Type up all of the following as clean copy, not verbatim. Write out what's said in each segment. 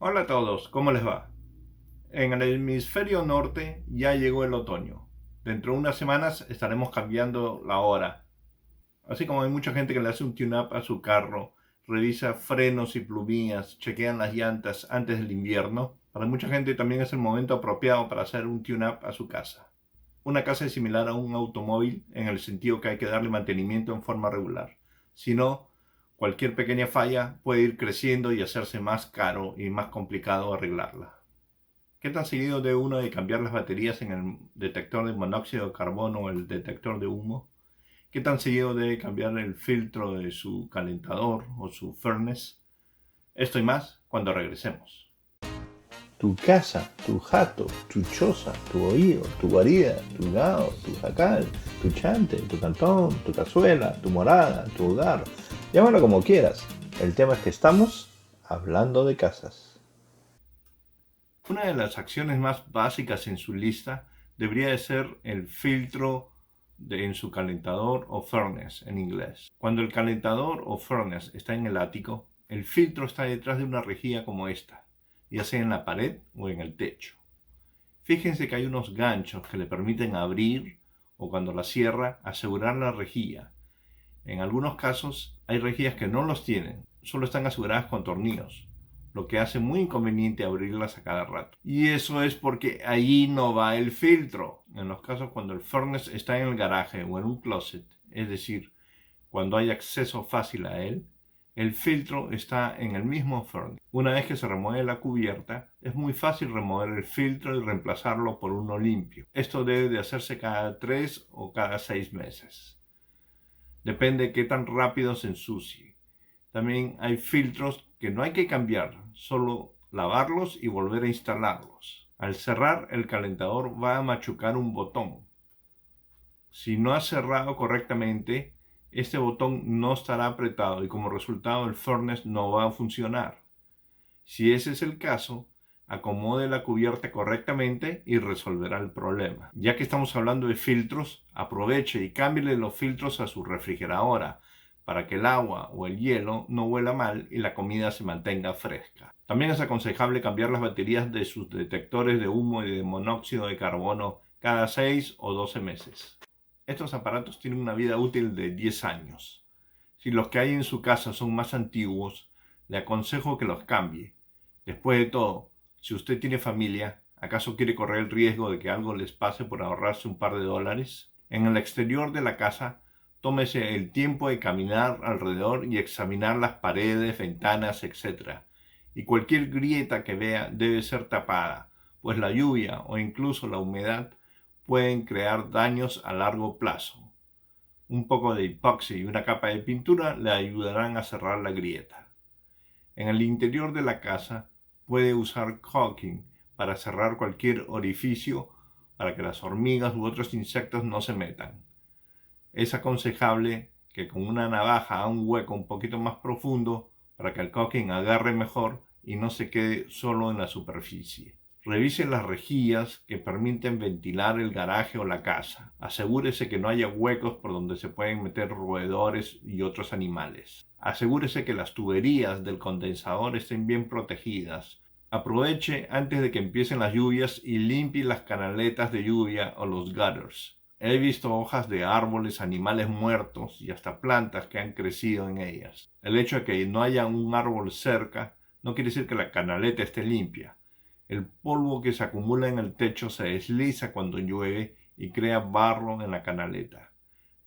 Hola a todos, ¿cómo les va? En el hemisferio norte ya llegó el otoño. Dentro de unas semanas estaremos cambiando la hora. Así como hay mucha gente que le hace un tune-up a su carro, revisa frenos y plumillas, chequean las llantas antes del invierno, para mucha gente también es el momento apropiado para hacer un tune-up a su casa. Una casa es similar a un automóvil en el sentido que hay que darle mantenimiento en forma regular. Si no, cualquier pequeña falla puede ir creciendo y hacerse más caro y más complicado arreglarla. ¿Qué tan seguido debe uno de cambiar las baterías en el detector de monóxido de carbono o el detector de humo? ¿Qué tan seguido debe cambiar el filtro de su calentador o su furnace? Esto y más cuando regresemos. Tu casa, tu jato, tu choza, tu oído, tu guarida, tu gao, tu jacal, tu chante, tu cantón, tu cazuela, tu morada, tu hogar. Llámalo como quieras. El tema es que estamos hablando de casas. Una de las acciones más básicas en su lista debería de ser el filtro en su calentador o furnace en inglés. Cuando el calentador o furnace está en el ático, el filtro está detrás de una rejilla como esta, ya sea en la pared o en el techo. Fíjense que hay unos ganchos que le permiten abrir o cuando la cierra asegurar la rejilla. En algunos casos hay rejillas que no los tienen, solo están aseguradas con tornillos, lo que hace muy inconveniente abrirlas a cada rato. Y eso es porque allí no va el filtro. En los casos cuando el furnace está en el garaje o en un closet, es decir, cuando hay acceso fácil a él, el filtro está en el mismo furnace. Una vez que se remueve la cubierta, es muy fácil remover el filtro y reemplazarlo por uno limpio. Esto debe de hacerse cada 3 o cada 6 meses. Depende de qué tan rápido se ensucie. También hay filtros que no hay que cambiar, solo lavarlos y volver a instalarlos. Al cerrar, el calentador va a machucar un botón. Si no ha cerrado correctamente, este botón no estará apretado y como resultado el furnace no va a funcionar. Si ese es el caso, acomode la cubierta correctamente y resolverá el problema. Ya que estamos hablando de filtros, aproveche y cámbiele los filtros a su refrigeradora para que el agua o el hielo no huela mal y la comida se mantenga fresca. También es aconsejable cambiar las baterías de sus detectores de humo y de monóxido de carbono cada 6 o 12 meses. Estos aparatos tienen una vida útil de 10 años. Si los que hay en su casa son más antiguos, le aconsejo que los cambie. Después de todo, si usted tiene familia, ¿acaso quiere correr el riesgo de que algo les pase por ahorrarse un par de dólares? En el exterior de la casa, tómese el tiempo de caminar alrededor y examinar las paredes, ventanas, etc. Y cualquier grieta que vea debe ser tapada, pues la lluvia o incluso la humedad pueden crear daños a largo plazo. Un poco de epoxi y una capa de pintura le ayudarán a cerrar la grieta. En el interior de la casa puede usar caulking para cerrar cualquier orificio para que las hormigas u otros insectos no se metan. Es aconsejable que con una navaja haga un hueco un poquito más profundo para que el caulking agarre mejor y no se quede solo en la superficie. Revise las rejillas que permiten ventilar el garaje o la casa. Asegúrese que no haya huecos por donde se pueden meter roedores y otros animales. Asegúrese que las tuberías del condensador estén bien protegidas. Aproveche antes de que empiecen las lluvias y limpie las canaletas de lluvia o los gutters. He visto hojas de árboles, animales muertos y hasta plantas que han crecido en ellas. El hecho de que no haya un árbol cerca no quiere decir que la canaleta esté limpia. El polvo que se acumula en el techo se desliza cuando llueve y crea barro en la canaleta.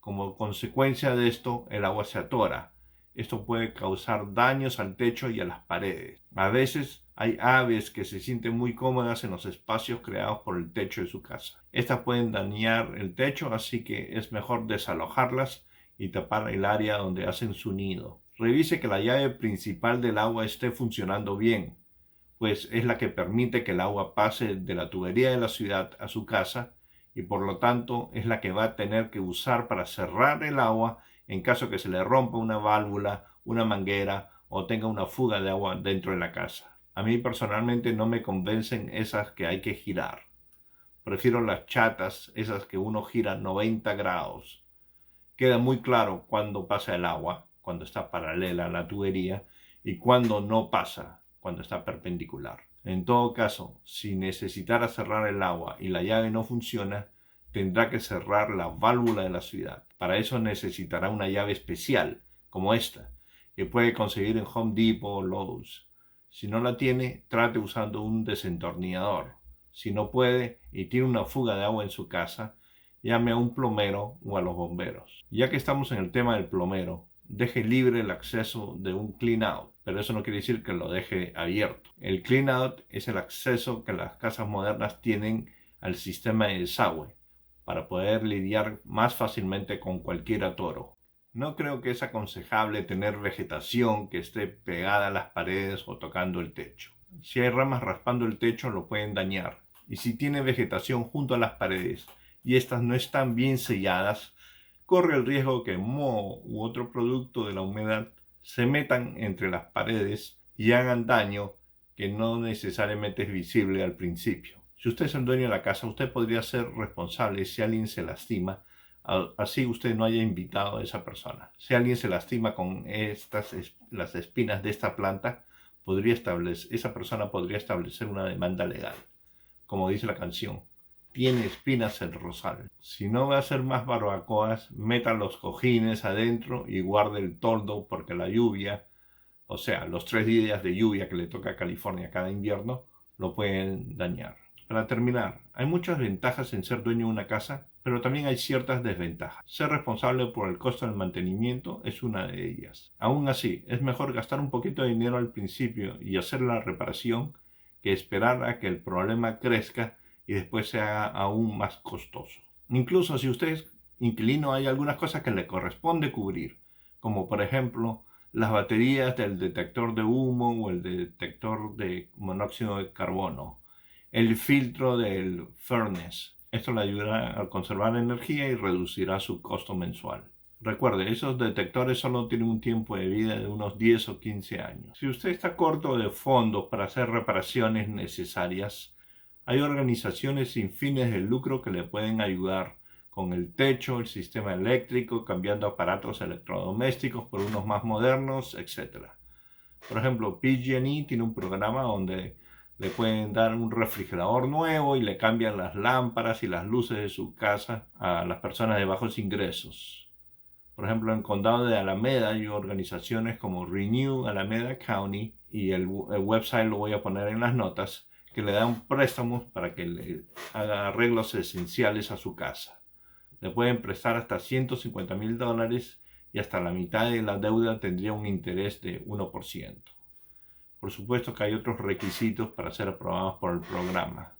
Como consecuencia de esto, el agua se atora. Esto puede causar daños al techo y a las paredes. A veces hay aves que se sienten muy cómodas en los espacios creados por el techo de su casa. Estas pueden dañar el techo, así que es mejor desalojarlas y tapar el área donde hacen su nido. Revise que la llave principal del agua esté funcionando bien, pues es la que permite que el agua pase de la tubería de la ciudad a su casa y por lo tanto es la que va a tener que usar para cerrar el agua en caso que se le rompa una válvula, una manguera o tenga una fuga de agua dentro de la casa. A mí personalmente no me convencen esas que hay que girar. Prefiero las chatas, esas que uno gira 90 grados. Queda muy claro cuando pasa el agua, cuando está paralela a la tubería y cuando no pasa. cuando está perpendicular. En todo caso, si necesitara cerrar el agua y la llave no funciona, tendrá que cerrar la válvula de la ciudad. Para eso necesitará una llave especial, como esta, que puede conseguir en Home Depot o Lowe's. Si no la tiene, trate usando un desentornillador. Si no puede y tiene una fuga de agua en su casa, llame a un plomero o a los bomberos. Ya que estamos en el tema del plomero, deje libre el acceso de un clean out, pero eso no quiere decir que lo deje abierto. El clean out es el acceso que las casas modernas tienen al sistema de desagüe para poder lidiar más fácilmente con cualquier atoro. No creo que es aconsejable tener vegetación que esté pegada a las paredes o tocando el techo. Si hay ramas raspando el techo, lo pueden dañar. Y si tiene vegetación junto a las paredes y estas no están bien selladas, corre el riesgo que moho u otro producto de la humedad se metan entre las paredes y hagan daño que no necesariamente es visible al principio. Si usted es el dueño de la casa, usted podría ser responsable si alguien se lastima, así usted no haya invitado a esa persona. Si alguien se lastima con las espinas de esta planta, esa persona podría establecer una demanda legal. Como dice la canción, tiene espinas el rosal. Si no va a hacer más barbacoas, meta los cojines adentro y guarde el toldo, porque la lluvia, o sea, los 3 días de lluvia que le toca a California cada invierno, lo pueden dañar. Para terminar, hay muchas ventajas en ser dueño de una casa, pero también hay ciertas desventajas. Ser responsable por el costo del mantenimiento es una de ellas. Aún así, es mejor gastar un poquito de dinero al principio y hacer la reparación que esperar a que el problema crezca y después sea aún más costoso. Incluso si usted es inquilino, hay algunas cosas que le corresponde cubrir, como por ejemplo las baterías del detector de humo o el detector de monóxido de carbono, el filtro del furnace. Esto le ayudará a conservar energía y reducirá su costo mensual. Recuerde, esos detectores solo tienen un tiempo de vida de unos 10 o 15 años. Si usted está corto de fondos para hacer reparaciones necesarias, hay organizaciones sin fines de lucro que le pueden ayudar con el techo, el sistema eléctrico, cambiando aparatos electrodomésticos por unos más modernos, etc. Por ejemplo, PG&E tiene un programa donde le pueden dar un refrigerador nuevo y le cambian las lámparas y las luces de su casa a las personas de bajos ingresos. Por ejemplo, en el condado de Alameda hay organizaciones como Renew Alameda County, y el website lo voy a poner en las notas, que le dan préstamos para que le haga arreglos esenciales a su casa. Le pueden prestar hasta $150,000 y hasta la mitad de la deuda tendría un interés de 1%. Por supuesto que hay otros requisitos para ser aprobados por el programa.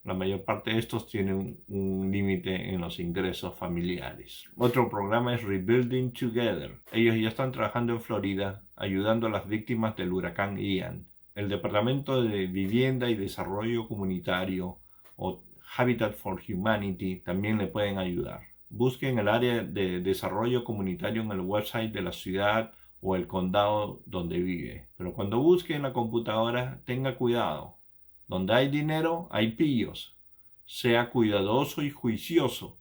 La mayor parte de estos tienen un límite en los ingresos familiares. Otro programa es Rebuilding Together. Ellos ya están trabajando en Florida, ayudando a las víctimas del huracán Ian. El Departamento de Vivienda y Desarrollo Comunitario o Habitat for Humanity también le pueden ayudar. Busquen el área de desarrollo comunitario en el website de la ciudad o el condado donde vive. Pero cuando busque en la computadora, tenga cuidado. Donde hay dinero, hay pillos. Sea cuidadoso y juicioso,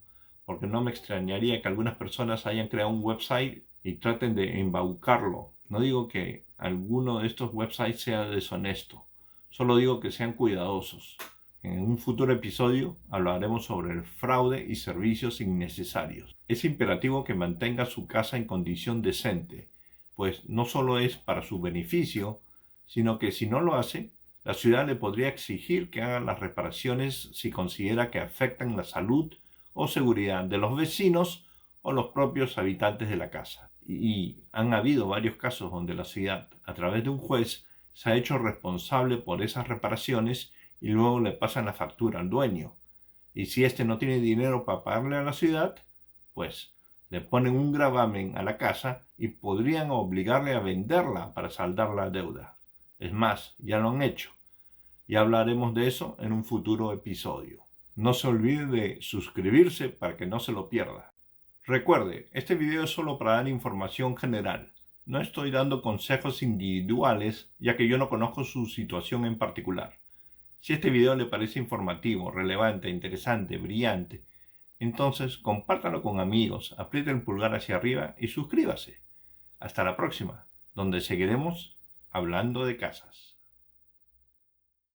porque no me extrañaría que algunas personas hayan creado un website y traten de embaucarlo. No digo que alguno de estos websites sea deshonesto, solo digo que sean cuidadosos. En un futuro episodio hablaremos sobre el fraude y servicios innecesarios. Es imperativo que mantenga su casa en condición decente, pues no solo es para su beneficio, sino que si no lo hace, la ciudad le podría exigir que haga las reparaciones si considera que afectan la salud o seguridad de los vecinos o los propios habitantes de la casa. Y han habido varios casos donde la ciudad, a través de un juez, se ha hecho responsable por esas reparaciones y luego le pasan la factura al dueño. Y si éste no tiene dinero para pagarle a la ciudad, pues le ponen un gravamen a la casa y podrían obligarle a venderla para saldar la deuda. Es más, ya lo han hecho. Ya hablaremos de eso en un futuro episodio. No se olvide de suscribirse para que no se lo pierda. Recuerde, este video es solo para dar información general. No estoy dando consejos individuales, ya que yo no conozco su situación en particular. Si este video le parece informativo, relevante, interesante, brillante, entonces compártalo con amigos, apriete el pulgar hacia arriba y suscríbase. Hasta la próxima, donde seguiremos hablando de casas.